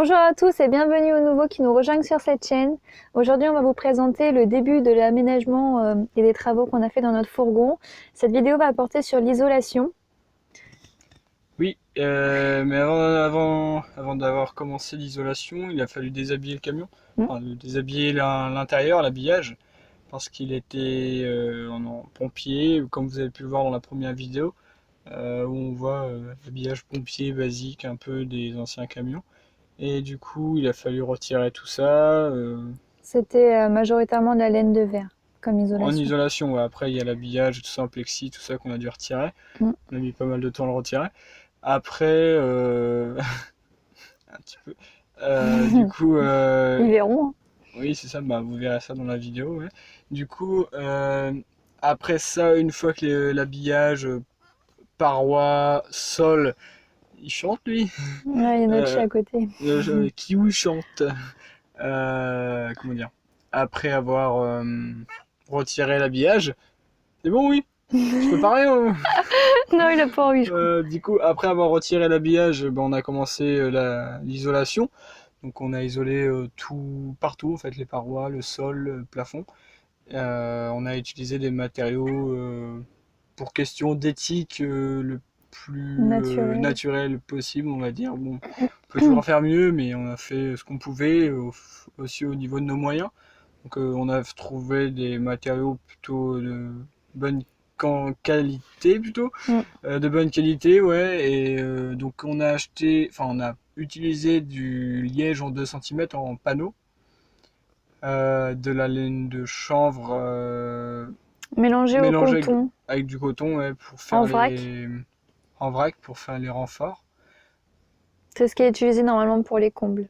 Bonjour à tous et bienvenue aux nouveaux qui nous rejoignent sur cette chaîne. Aujourd'hui, on va vous présenter le début de l'aménagement et des travaux qu'on a fait dans notre fourgon. Cette vidéo va porter sur l'isolation. Oui, mais avant d'avoir commencé l'isolation, il a fallu déshabiller le camion, enfin, déshabiller l'intérieur, l'habillage, parce qu'il était en pompier, comme vous avez pu le voir dans la première vidéo, où on voit l'habillage pompier basique un peu des anciens camions. Et du coup, il a fallu retirer tout ça C'était majoritairement de la laine de verre comme en isolation. isolation. Ouais. Après, il y a l'habillage, tout ça en plexi, tout ça qu'on a dû retirer. Mm. On a mis pas mal de temps à le retirer. Après, un petit peu. Du coup, Ils verront. oui, c'est ça, bah, vous verrez ça dans la vidéo. Ouais. Du coup, après ça, une fois que l'habillage, paroi, sol, il chante lui. Ouais, il y a notre Euh, chat à côté. Kiwi chante. Comment dire? Après avoir retiré l'habillage, c'est bon, oui. Je peux parler. Non, il a pas envie, je crois. Du coup, après avoir retiré l'habillage, ben, on a commencé l'isolation. Donc on a isolé tout partout, en fait, les parois, le sol, le plafond. On a utilisé des matériaux pour question d'éthique le plus Naturel. naturel possible, on va dire. Bon, on peut toujours faire mieux, mais on a fait ce qu'on pouvait, aussi au niveau de nos moyens. Donc on a trouvé des matériaux plutôt de bonne qualité plutôt, Mm. de bonne qualité, ouais. Et donc on a utilisé du liège en 2 cm en panneau, de la laine de chanvre Mélangé au mélangée coton avec du coton, ouais, pour en faire vrac. en vrac pour faire les renforts. C'est ce qui est utilisé normalement pour les combles.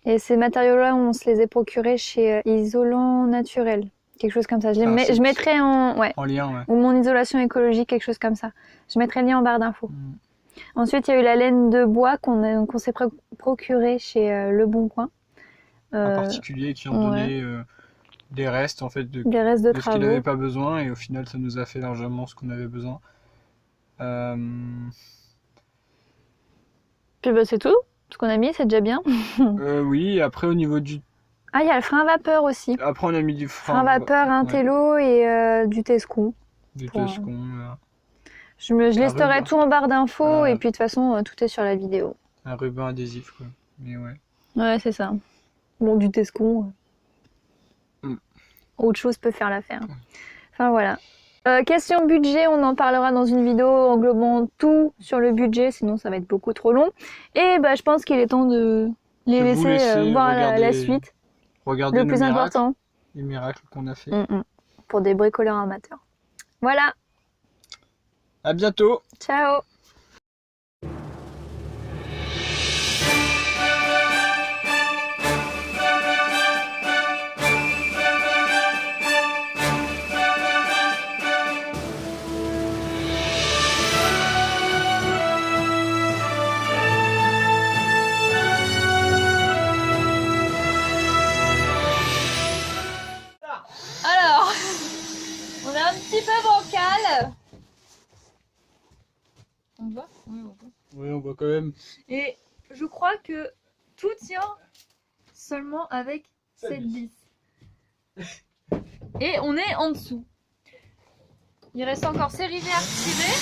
Et ces matériaux-là, on se les est procurés chez Isolant Naturel. Quelque chose comme ça. C'est un Je site mettrai en... Ouais. en lien, ouais. Ou mon isolation écologique, quelque chose comme ça. Je mettrai le lien en barre d'infos. Mm. Ensuite, il y a eu la laine de bois qu'on s'est procurée chez Le Bon Coin. Un particulier qui en Ouais. donnait des restes en fait Des restes de de ce qu'il n'avait travaux. pas besoin, et au final ça nous a fait largement ce qu'on avait besoin. Euh, Puis bah, c'est tout. Ce qu'on a mis, c'est déjà bien. oui, après au niveau du... Ah, il y a le frein à vapeur aussi. Après on a mis du Frein frein, à vapeur, un ouais, télo et du Tescon. du Pour, Tescon, je un listerai ruban, tout en barre d'infos et voilà, puis de toute façon, tout est sur la vidéo. un ruban adhésif quoi. Mais ouais. Ouais, c'est ça. Bon, du Tescon. Mm. Autre chose peut faire l'affaire. Enfin voilà. Question budget, on en parlera dans une vidéo englobant tout sur le budget, sinon ça va être beaucoup trop long. Et bah, je pense qu'il est temps de les De vous laisser laisser voir regarder, la suite. regarder Le nos plus miracles, important. les miracles qu'on a fait. Pour des bricoleurs amateurs. Voilà, À bientôt. ciao. Alors, on est un petit peu bancal. On voit ? Oui, on voit. Oui, on voit quand même. Et je crois que tout tient seulement avec cette vis. Et on est en dessous. Il reste encore ces rivets à retirer.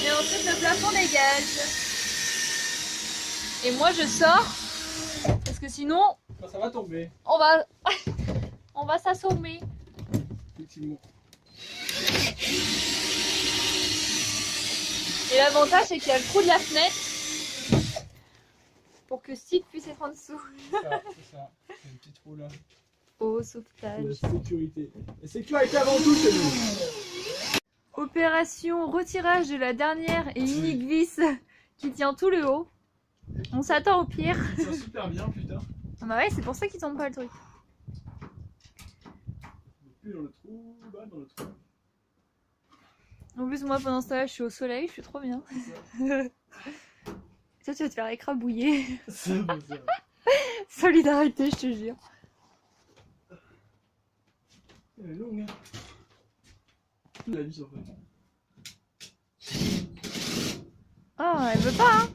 Et ensuite le plafond dégage. Et moi je sors parce que sinon Ça va tomber. on va s'assommer. Effectivement. Et l'avantage c'est qu'il y a le trou de la fenêtre pour que Steve puisse être en dessous. C'est ça. Il y a un petit trou là. Au sauvetage. La sécurité. La sécurité avant tout chez nous. Opération retirage de la dernière et unique vis qui tient tout le haut. On s'attend au pire. Ça tient super bien, putain. Ah bah ouais, c'est pour ça qu'ils tombe pas le truc. Plus dans le trou, bas dans le trou. En plus, moi pendant ce temps-là, je suis au soleil, je suis trop bien. Toi, tu vas te faire écrabouiller. C'est bon, ça. Solidarité, je te jure. Elle est longue, hein. La vis en fait. Oh, elle veut pas, hein.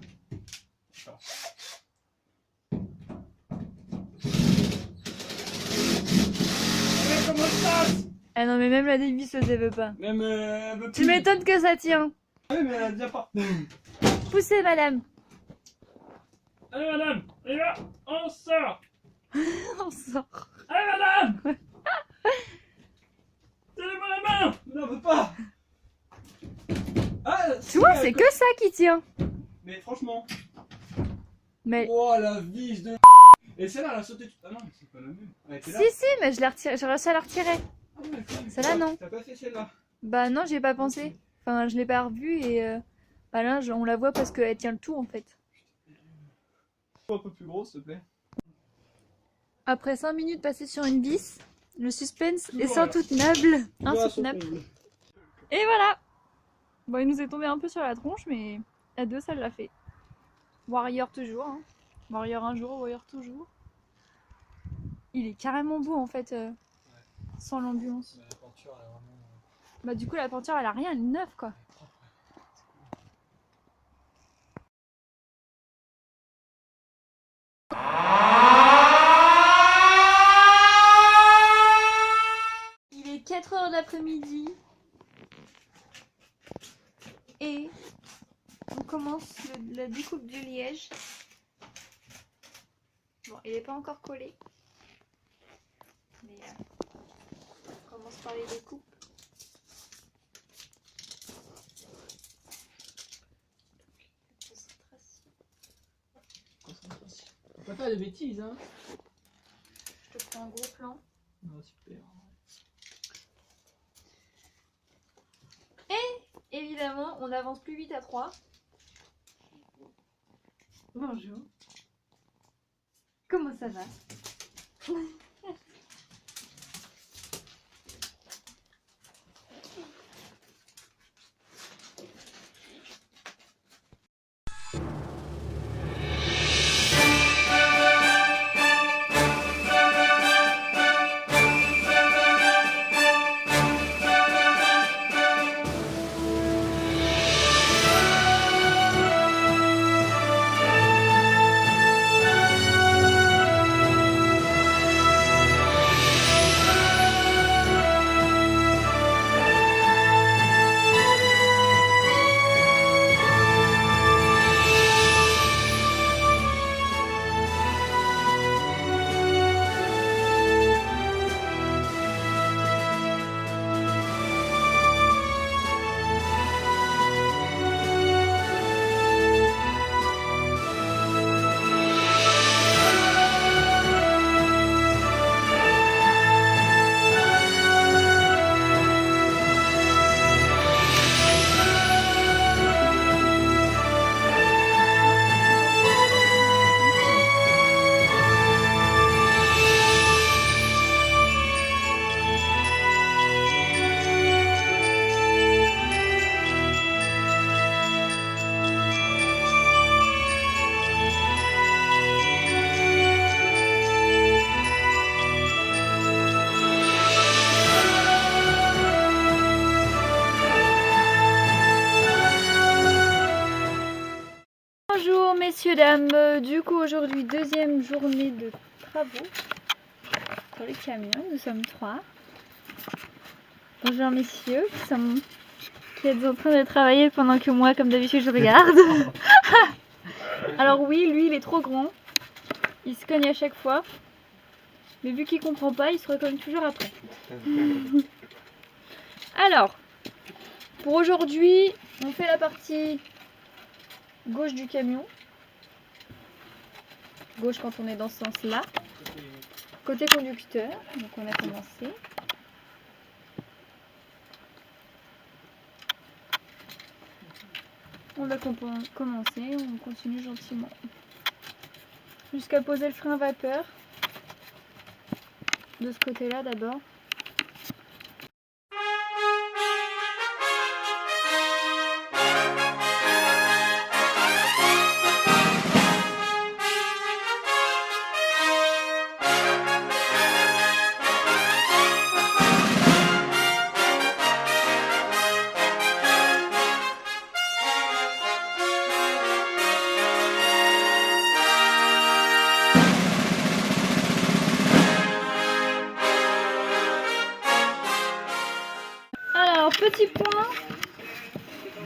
Mais comment ça? Ah non, mais même la dévisseuse, elle veut pas. Même elle veut Tu plus. m'étonnes que ça tient. Ouais, mais elle vient pas. Poussez, madame. Allez madame, et là, on sort. On sort. Allez madame. Tenez-moi la main. Non, elle veut pas. Ah, Tu vois, c'est que ça qui tient. Mais franchement. Mais... Oh la vis de. Et celle-là, elle a sauté. Ah non, mais c'est pas la même. Elle était là. Si, mais je l'ai retiré, j'ai réussi à la retirer. Ah ouais, quand même. Celle-là, non. T'as pas fait celle-là? Bah non, j'ai pas pensé. Enfin, je l'ai pas revue et bah là, on la voit parce qu'elle tient le tout en fait. Un peu plus gros, s'il te plaît. Après 5 minutes passées sur une vis, le suspense est Toujours insoutenable. Voilà, Insoutenable. Et voilà. Bon, il nous est tombé un peu sur la tronche, mais à deux, ça l'a fait. Warrior toujours. Hein. Warrior un jour, Warrior toujours. Il est carrément beau en fait, sans l'ambulance. La peinture, elle est vraiment. Bah du coup, la peinture, elle a rien, elle est neuve quoi. Il est 4 h de l'après-midi et on commence la découpe du liège. Bon, il n'est pas encore collé, mais on commence par les découpes. Faut pas faire de bêtises, hein. Je te prends un gros plan. Non, super. Évidemment, on avance plus vite à 3. Bonjour. Comment ça va? Bonjour messieurs, dames, du coup aujourd'hui deuxième journée de travaux sur les camions, nous sommes 3. Bonjour messieurs qui êtes en train de travailler pendant que moi comme d'habitude je regarde. Alors oui, lui il est trop grand, il se cogne à chaque fois, mais vu qu'il comprend pas il se recogne toujours après. Alors, pour aujourd'hui on fait la partie gauche du camion, gauche quand on est dans ce sens là, côté conducteur, donc on a commencé. On va commencer, on continue gentiment jusqu'à poser le frein à vapeur de ce côté là d'abord. petits points.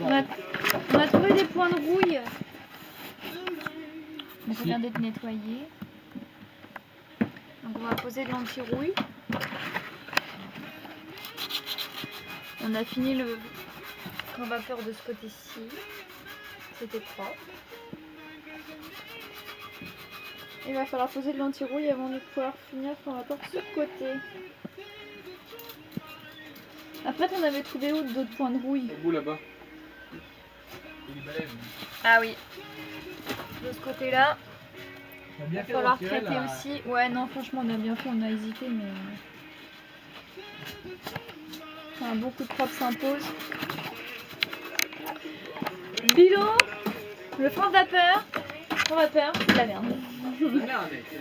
On a trouvé des points de rouille. Donc on vient d'être nettoyé. Donc on va poser de l'anti-rouille. On a fini le grand vapeur de ce côté-ci. C'était propre. Il va falloir poser de l'anti-rouille avant de pouvoir finir le grand vapeur de ce côté. Après, on avait trouvé où d'autres points de rouille? Au bout là-bas. Il est balèze. Ah oui. De ce côté-là. On a bien Il va falloir traiter aussi. Ouais, non, franchement, on a bien fait, on a hésité, mais. Enfin, beaucoup de propre s'impose. Bilan, le frein vapeur. Frein vapeur, c'est de la merde.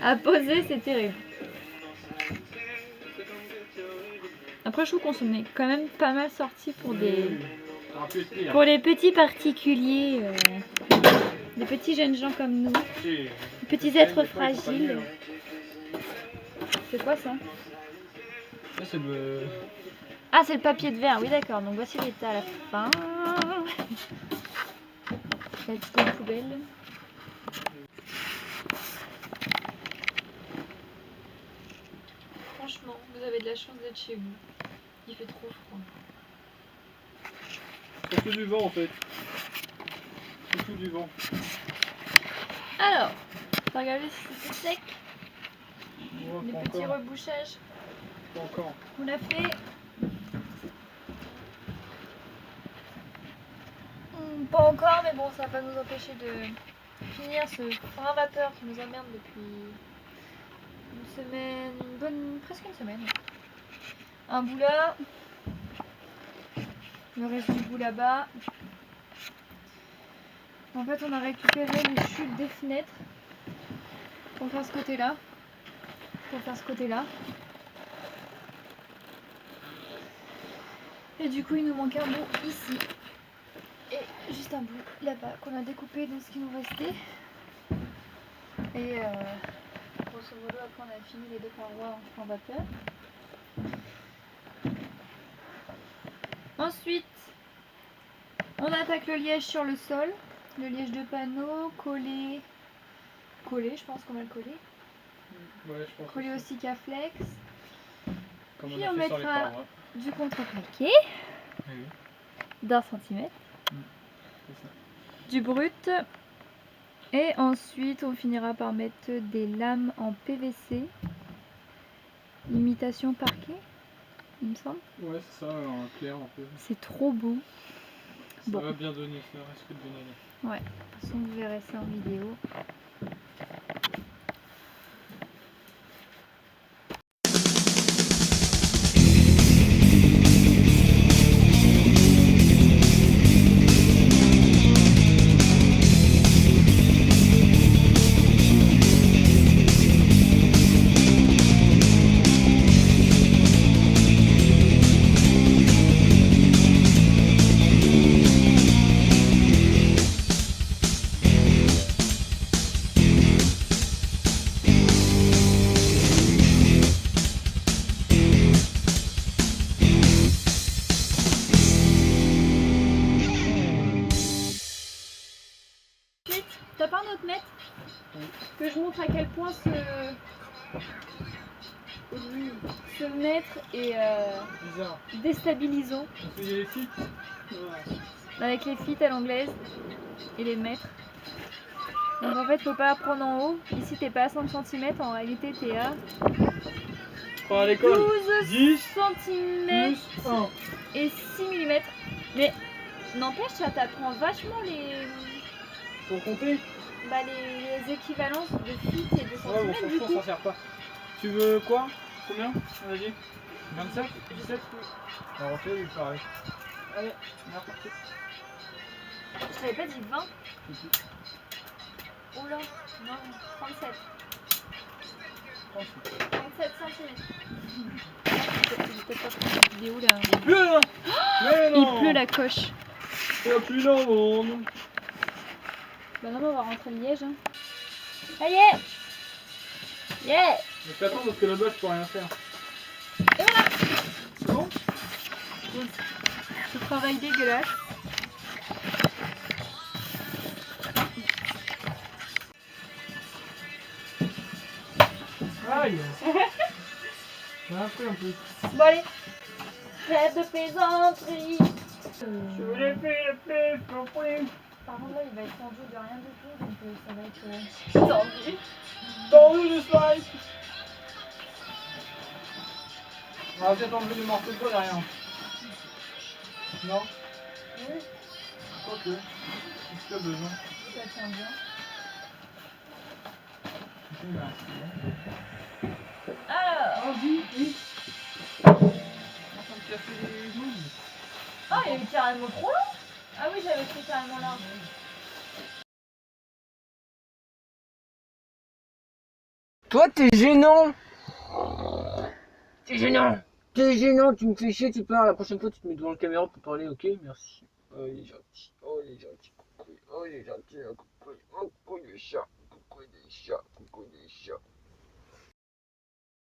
À poser, c'est terrible. Après, je trouve qu'on s'en est quand même pas mal sorti pour des. Pour les petits particuliers, les petits jeunes gens comme nous, les petits êtres fragiles. C'est quoi ça? Ça, c'est le. Ah, c'est le papier de verre, oui d'accord. Donc voici l'état à la fin. Let's go poubelle. Franchement, vous avez de la chance d'être chez vous. Il fait trop froid. C'est tout du vent en fait. C'est tout du vent. Alors, on va regarder si c'est sec. Ouais, Les pas petits encore. rebouchages Pas encore. qu'on a fait. Pas encore, mais bon, ça va pas nous empêcher de finir ce frein à vapeur qui nous emmerde depuis une semaine, presque une semaine. Un bout là, le reste du bout là-bas. En fait, on a récupéré les chutes des fenêtres pour faire ce côté-là. Et du coup, il nous manque un bout ici. Et juste un bout là-bas qu'on a découpé de ce qui nous restait. Et grosso modo, après, on a fini les deux parois en vapeur. Ensuite, on attaque le liège sur le sol. Le liège de panneau, collé, je pense qu'on va le coller. Ouais, je pense. Collé au Sikaflex. Comme Puis a on fait sur les mettra parois. du contreplaqué Oui, d'1 centimètre, c'est ça. du brut. Et ensuite, on finira par mettre des lames en PVC. Imitation parquet, il me semble. Ouais, c'est ça, en clair un peu. C'est trop beau. Ça Bon. va bien donner, ça risque de donner. Ouais, de toute façon, vous verrez ça en vidéo. T'as pas un autre mètre? Oui. Que je montre à quel point ce mètre est Bizarre. déstabilisant. Parce qu'il y a les filles. Ouais. Avec les feet à l'anglaise et les mètres. Donc en fait, faut pas prendre en haut. Ici, t'es pas à 5 cm, en réalité, t'es à Prends à l'école. 12 10 cm plus 1. et 6 mm. Mais n'empêche, ça t'apprend vachement Pour compter. les équivalences de feet et de Ouais, bon, centimètres du franchement, coup. ça sert pas. Tu veux quoi? Combien? Vas-y. 27? 17? On refait, il pareil. Allez, on est reparti. Je t'avais pas dit 20? Oula, non, 37. 37 cm. J'ai peut-être pas pris cette vidéo là. Il pleut là. Mais non. Il pleut la coche. Il n'y a plus dans le monde. Bah non, on va rentrer le liège. Hein. Ça y est. Yeah. Mais t'attends parce que là-bas je peux rien faire. Et voilà. C'est bon? C'est Travail dégueulasse. Aïe. J'ai un peu en plus. Bon allez. Trêve de plaisanterie. Je voulais faire le plus compris. Par contre là il va être tendu de rien du tout donc ça va être tendu. Tendu de slide. On va peut-être enlever les morceaux de peau derrière. Non? Oui, Ok. Est-ce qu'il y a besoin? ça tient bien. Ah, Ah oui, oui. En train de casser les ongles. ah il est carrément trop long. Ah oui j'avais pris carrément large. Toi, t'es gênant! T'es gênant! T'es gênant, tu me fais chier, tu pars. La prochaine fois, tu te mets devant la caméra pour parler, ok? Merci. Oh, il est gentil. Oh, il est gentil. Coucou. Oh, il est gentil. Coucou. Oh, coucou, les chats. Coucou, les chats. Coucou, les chats.